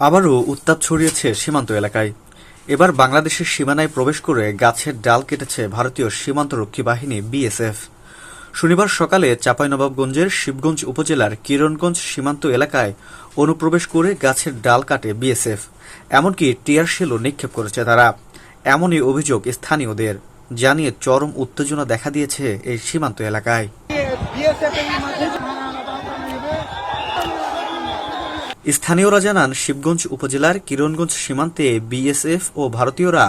আবারও উত্তাপ ছড়িয়েছে সীমান্ত এলাকায়। এবার বাংলাদেশের সীমানায় প্রবেশ করে গাছের ডাল কেটেছে ভারতীয় সীমান্তরক্ষী বাহিনী বিএসএফ। শনিবার সকালে চাঁপাইনবাবগঞ্জের শিবগঞ্জ উপজেলার কিরণগঞ্জ সীমান্ত এলাকায় অনুপ্রবেশ করে গাছের ডাল কাটে বিএসএফ। এমনকি টিয়ার শেলও নিক্ষেপ করেছে তারা। এমনই অভিযোগ স্থানীয়দের, জানিয়ে চরম উত্তেজনা দেখা দিয়েছে এই সীমান্ত এলাকায়। স্থানীয়রা জানান, শিবগঞ্জ উপজেলার কিরণগঞ্জ সীমান্তে বিএসএফ ও ভারতীয়রা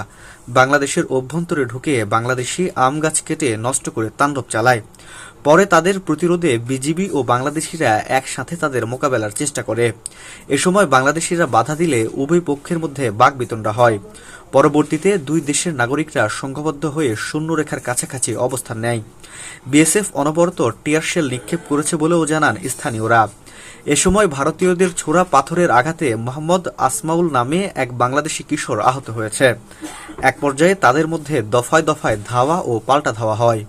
বাংলাদেশের অভ্যন্তরে ঢুকে বাংলাদেশি আম গাছ কেটে নষ্ট করে তাণ্ডব চালায়। পরে তাদের প্রতিরোধে বিজিবি ও বাংলাদেশিরা একসাথে তাদের মোকাবেলার চেষ্টা করে। এ সময় বাংলাদেশিরা বাধা দিলে উভয় পক্ষের মধ্যে বাকবিতণ্ডা হয়। পরবর্তীতে দুই দেশের নাগরিকরা সংঘবদ্ধ হয়ে শূন্যরেখার কাছাকাছি অবস্থান নেয়। বিএসএফ অনবরত টিয়ার শেল নিক্ষেপ করেছে বলেও জানান স্থানীয়রা। এ সময় ভারতীয়দের ছোড়া পাথরের আঘাতে মোহাম্মদ আসমাউল নামে এক বাংলাদেশি কিশোর আহত হয়েছে। এক পর্যায়ে তাদের মধ্যে দফায় দফায় ধাওয়া ও পাল্টা ধাওয়া হয়।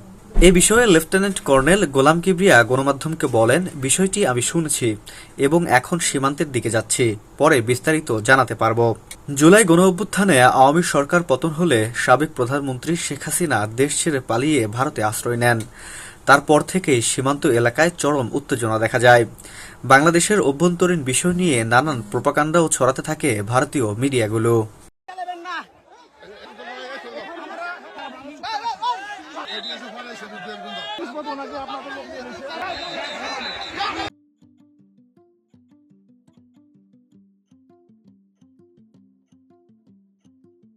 এ বিষয়ে লেফটেন্যান্ট কর্নেল গোলাম কিবরিয়া গণমাধ্যমকে বলেন, বিষয়টি আমি শুনেছি এবং এখন সীমান্তের দিকে যাচ্ছি, পরে বিস্তারিত জানাতে পারব। জুলাই গণঅভ্যুত্থানে আওয়ামী সরকার পতন হলে সাবেক প্রধানমন্ত্রী শেখ হাসিনা দেশ ছেড়ে পালিয়ে ভারতে আশ্রয় নেন। তারপর থেকেই সীমান্ত এলাকায় চরম উত্তেজনা দেখা যায়। বাংলাদেশের অভ্যন্তরীণ বিষয় নিয়ে নানান প্রোপাগান্ডাও ছড়াতে থাকে ভারতীয় মিডিয়াগুলো।